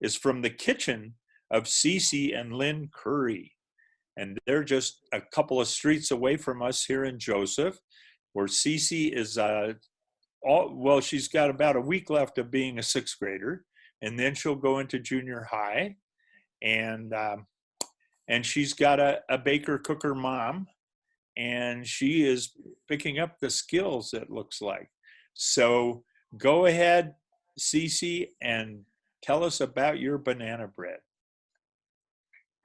is from the kitchen of Cece and Lynne Curry. And they're just a couple of streets away from us here in Joseph, where Cece is, she's got about a week left of being a sixth grader, and then she'll go into junior high. And she's got a baker cooker mom, and she is picking up the skills, it looks like. So go ahead, Cece, and tell us about your banana bread.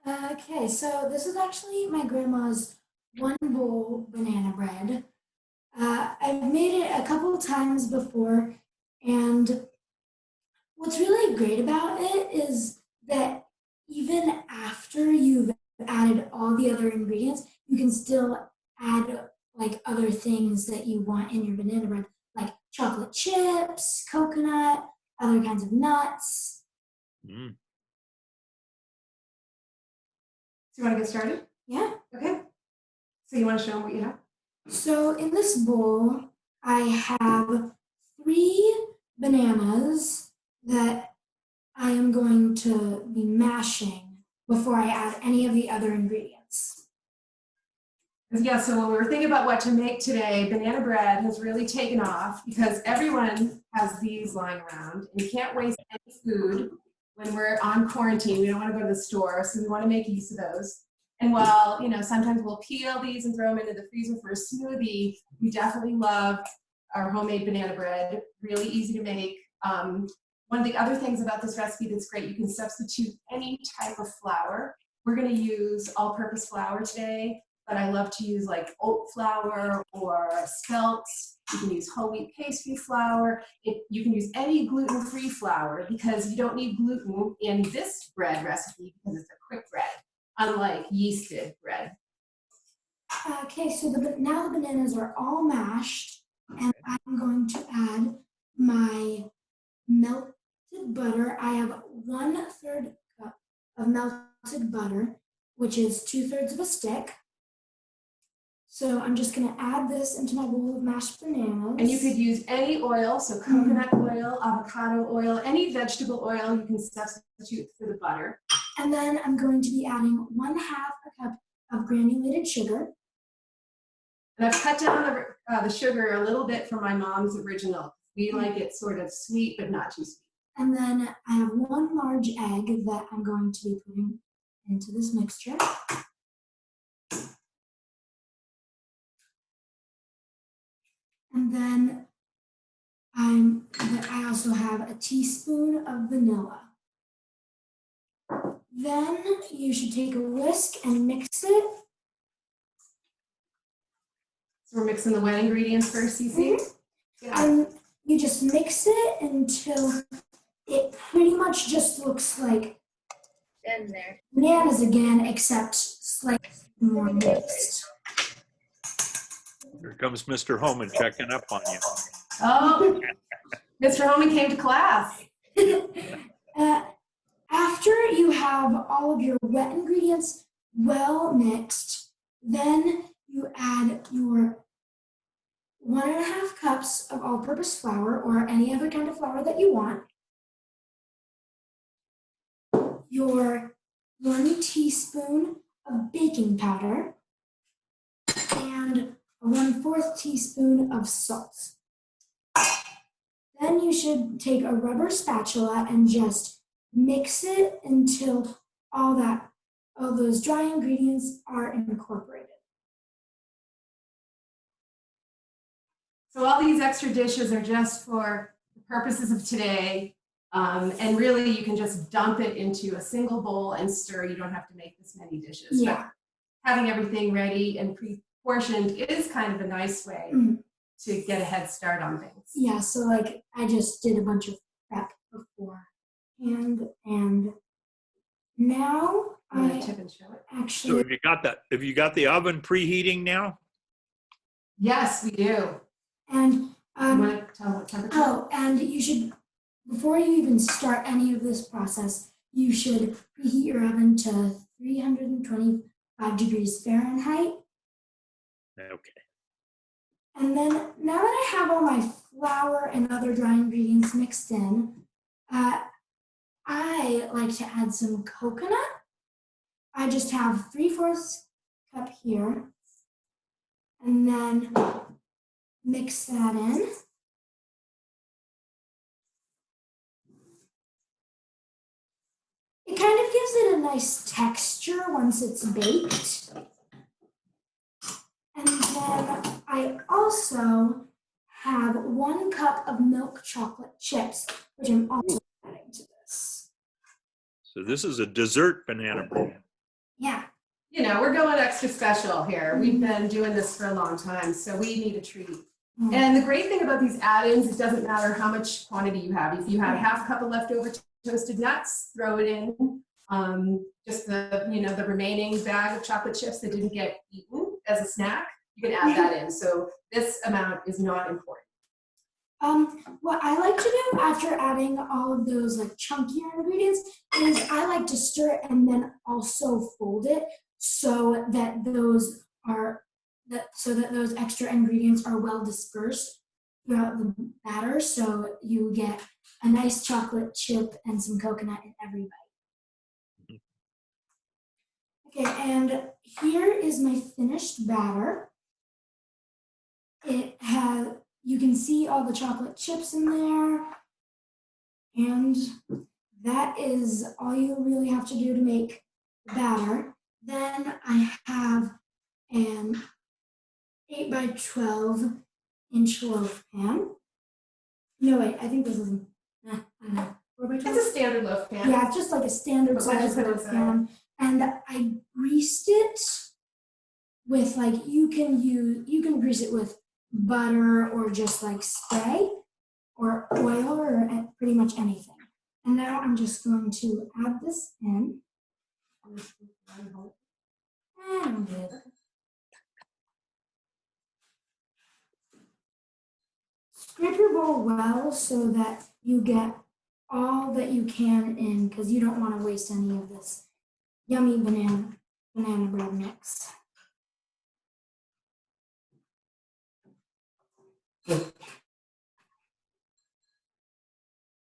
Okay, so this is actually my grandma's one bowl banana bread. I've made it a couple of times before, and what's really great about it is that even after you've added all the other ingredients, you can still add like other things that you want in your banana bread, like chocolate chips, coconut, other kinds of nuts. Mm. So you want to get started? Yeah. Okay. So you want to show them what you have? So in this bowl, I have 3 bananas that I am going to be mashing before I add any of the other ingredients. Yeah, so when we were thinking about what to make today, banana bread has really taken off because everyone has these lying around, and you can't waste any food when we're on quarantine. We don't want to go to the store, so we want to make use of those. And while, sometimes we'll peel these and throw them into the freezer for a smoothie, we definitely love our homemade banana bread. Really easy to make. One of the other things about this recipe that's great, you can substitute any type of flour. We're going to use all-purpose flour today, but I love to use like oat flour or spelt. You can use whole wheat pastry flour. You can use any gluten-free flour because you don't need gluten in this bread recipe because it's a quick bread, unlike yeasted bread. Okay, so now the bananas are all mashed, and I'm going to add my melted butter. I have 1/3 cup of melted butter, which is 2/3 of a stick. So I'm just going to add this into my bowl of mashed bananas. And you could use any oil, so coconut oil, avocado oil, any vegetable oil you can substitute for the butter. And then I'm going to be adding 1/2 a cup of granulated sugar. And I've cut down the sugar a little bit from my mom's original. We like it sort of sweet, but not too sweet. And then I have 1 large egg that I'm going to be putting into this mixture. And then I also have a teaspoon of vanilla. Then you should take a whisk and mix it. So we're mixing the wet ingredients first, Cece? Mm-hmm. Yeah. And you just mix it until it pretty much just looks like bananas again, except slightly more mixed. Here comes Mr. Homan checking up on you. Oh, Mr. Homan came to class. After you have all of your wet ingredients well mixed, then you add your 1.5 cups of all-purpose flour or any other kind of flour that you want, your 1 teaspoon of baking powder, and a 1/4 teaspoon of salt. Then you should take a rubber spatula and just mix it until all those dry ingredients are incorporated. So all these extra dishes are just for the purposes of today. And really you can just dump it into a single bowl and stir. You don't have to make this many dishes. Yeah. But having everything ready and pre-portioned is kind of a nice way to get a head start on things. Yeah, so like I just did a bunch of prep before. And now I tip and show it. actually. So have you got the oven preheating now? Yes, we do. And you want to tell what temperature? And you should, before you even start any of this process, you should preheat your oven to 325 degrees Fahrenheit. Okay. And then now that I have all my flour and other dry ingredients mixed in, I like to add some coconut. I just have 3/4 cup here, and then mix that in. It kind of gives it a nice texture once it's baked. And then I also have 1 cup of milk chocolate chips, which I'm also adding to this. So this is a dessert banana bread. Yeah. You know, we're going extra special here. We've been doing this for a long time, so we need a treat. And the great thing about these add-ins, it doesn't matter how much quantity you have. If you have 1/2 cup of leftover toasted nuts, throw it in. Just the remaining bag of chocolate chips that didn't get eaten as a snack, you can add that in. So this amount is not important. What I like to do after adding all of those like chunkier ingredients is I like to stir it and then also fold it so that those extra ingredients are well dispersed throughout the batter, so you get a nice chocolate chip and some coconut in every bite. Okay, and here is my finished batter. You can see all the chocolate chips in there, and that is all you really have to do to make the batter. Then I have an 8 by 12 inch loaf pan. No, wait, I think this is, I don't know, 4 by 12? It's a standard loaf pan. Yeah, it's just like a standard But what size you put loaf inside? pan. And I greased it with like, you can grease it with butter or just like spray or oil or pretty much anything. And now I'm just going to add this in. And scrape your bowl well so that you get all that you can in, because you don't want to waste any of this yummy banana bread mix.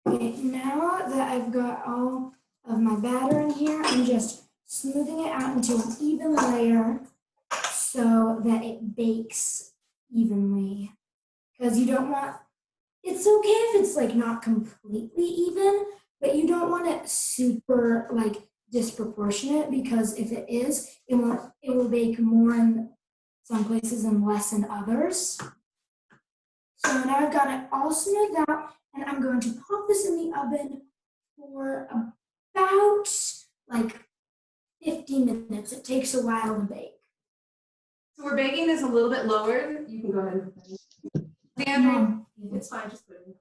Okay, now that I've got all of my batter in here, I'm just smoothing it out into an even layer so that it bakes evenly. Because you don't want, it's okay if it's like not completely even, but you don't want it super like disproportionate, because if it is, it will bake more in some places and less in others. So now I've got it all smoothed out, and I'm going to pop this in the oven for about like 15 minutes. It takes a while to bake. So we're baking this a little bit lower. You can go ahead and standard. It's fine, just put it in.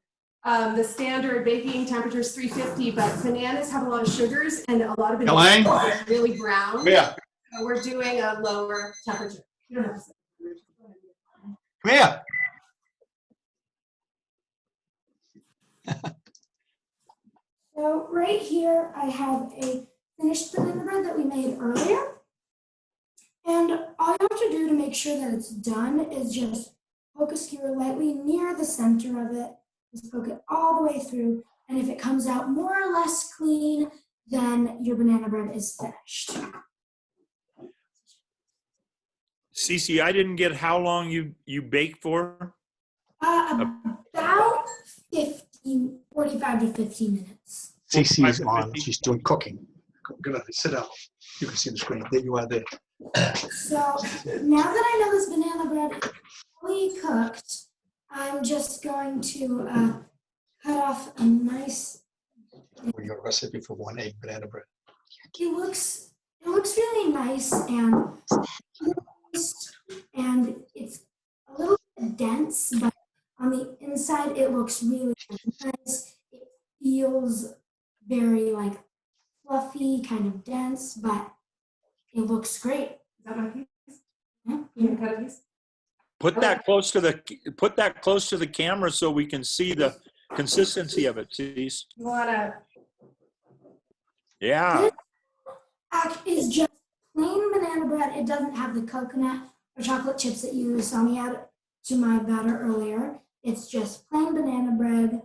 The standard baking temperature is 350, but bananas have a lot of sugars and a lot of bananas are really brown. Yeah. So we're doing a lower temperature. You don't have to say. Come here. So right here, I have a finished banana bread that we made earlier. And all you have to do to make sure that it's done is just poke a skewer lightly near the center of it. Just poke it all the way through. And if it comes out more or less clean, then your banana bread is finished. Cece, I didn't get how long you bake for? About 45 to 15 minutes. Cece's on. She's doing cooking. Good. Sit down. You can see the screen. There you are there. So now that I know this banana bread is fully cooked, I'm just going to cut off a nice. Your recipe for 1 egg banana bread. It looks really nice and it's a little bit dense, but on the inside it looks really nice. It feels very like fluffy, kind of dense, but it looks great. Is that my piece? Yeah. You can cut a piece? Put that close to the camera so we can see the consistency of it, Cece. You wanna? Yeah. This is just plain banana bread. It doesn't have the coconut or chocolate chips that you saw me add to my batter earlier. It's just plain banana bread.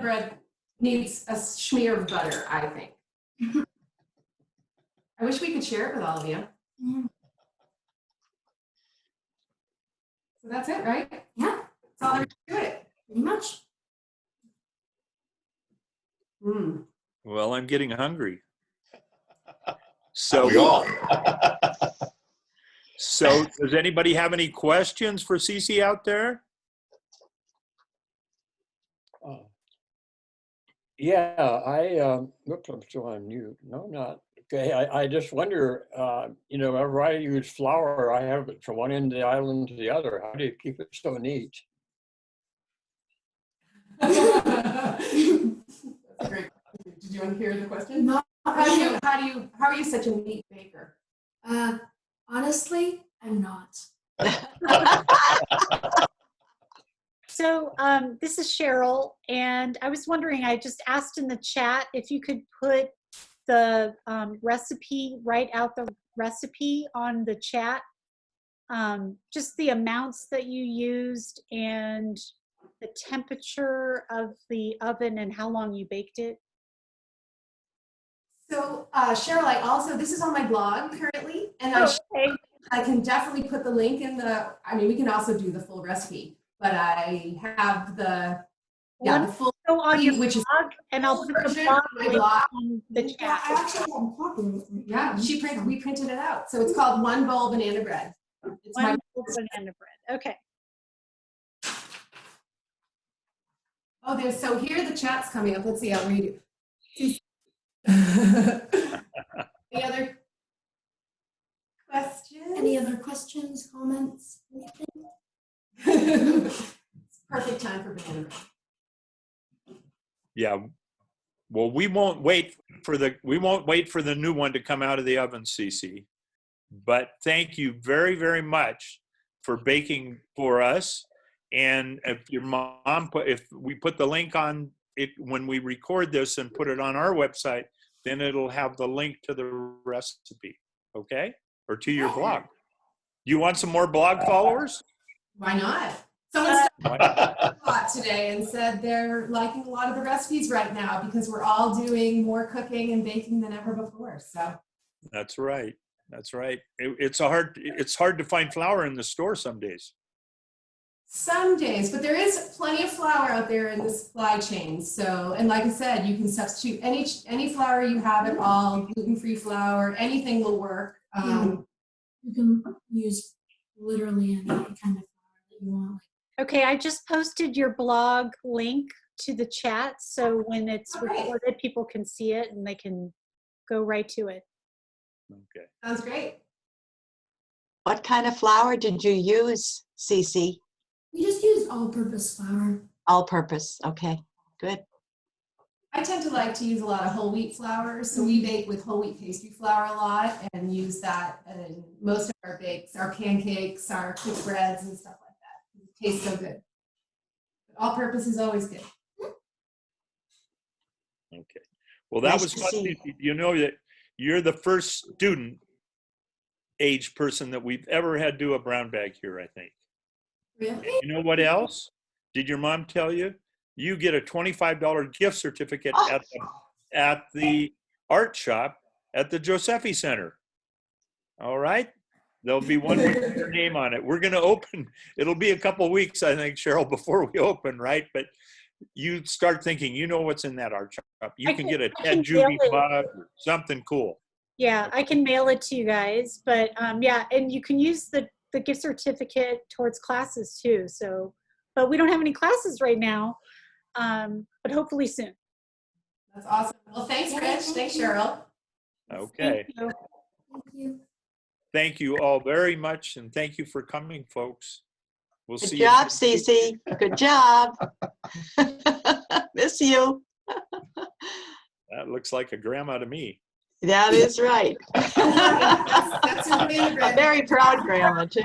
Bread needs a smear of butter, I think. I wish we could share it with all of you. Mm, So that's it, right? yeah, That's all there is to it. pretty much. Mm. Well, I'm getting hungry. We all. So does anybody have any questions for Cece out there? Yeah, oops, I'm still on mute. No, not. Okay, I just wonder, whenever I use flour, I have it from one end of the island to the other. How do you keep it so neat? That's a great question. Did you want to hear the question? Not How are you such a neat baker? honestly, I'm not. So this is Cheryl, and I was wondering, I just asked in the chat if you could put the recipe, write out the recipe on the chat, just the amounts that you used and the temperature of the oven and how long you baked it. So Cheryl, this is on my blog currently, and Okay. I can definitely put the link in we can also do the full recipe, but I have the full Go on your which is blog, and I'll put the version blog of my link blog. on the Well, chat. I actually have a copy of it. Yeah, we printed it out. So it's called One Bowl Banana Bread. It's One bowl banana bread. Okay. so here the chat's coming up. Let's see, I'll read it. Any other questions? Any other questions, comments, anything? It's perfect time for banana bread. Yeah. Well, we won't wait for the new one to come out of the oven, Cece. But thank you very, very much for baking for us. And if your mom if we put the link on it when we record this and put it on our website, then it'll have the link to the recipe, okay? Or to your blog. You want some more blog followers? Why not? Someone started a lot today and said they're liking a lot of the recipes right now because we're all doing more cooking and baking than ever before. So That's right. That's right. It's hard to find flour in the store some days. some days, but there is plenty of flour out there in the supply chain. So, and like I said, you can substitute any flour you have at all, gluten-free flour, anything will work. You can use literally any kind of flour that you want. Okay, I just posted your blog link to the chat, so when it's recorded, people can see it and they can go right to it. Okay. Sounds great. What kind of flour did you use, Cece? We just use all-purpose flour. All-purpose. Okay, good. I tend to like to use a lot of whole wheat flour, so we bake with whole wheat pastry flour a lot and use that in most of our bakes, our pancakes, our quick breads and stuff like that. It tastes so good. But all purpose is always good. Okay. Well, that Nice was to fun. see. You know that you're the first student age person that we've ever had do a brown bag here, I think. Really? You know what else? Did your mom tell you? You get a $25 gift certificate Oh. at the art shop at the Josephy Center. All right? There'll be one with your name on it. We're going to open. It'll be a couple weeks, I think, Cheryl, before we open, right? But you start thinking, you know what's in that art shop. You can get a I Ted can Juby mail it. mug or something cool. Yeah, I can mail it to you guys, but yeah, and you can use the gift certificate towards classes too. So, but we don't have any classes right now, but hopefully soon. That's awesome. Well, thanks, Rich. Thanks, Cheryl. Okay. Thank you. Thank you. Thank you all very much, and thank you for coming, folks. We'll Good see job, you. Cece. Good job. Miss you. That looks like a grandma to me. That is right. That's your banana bread. A very proud grandma, too.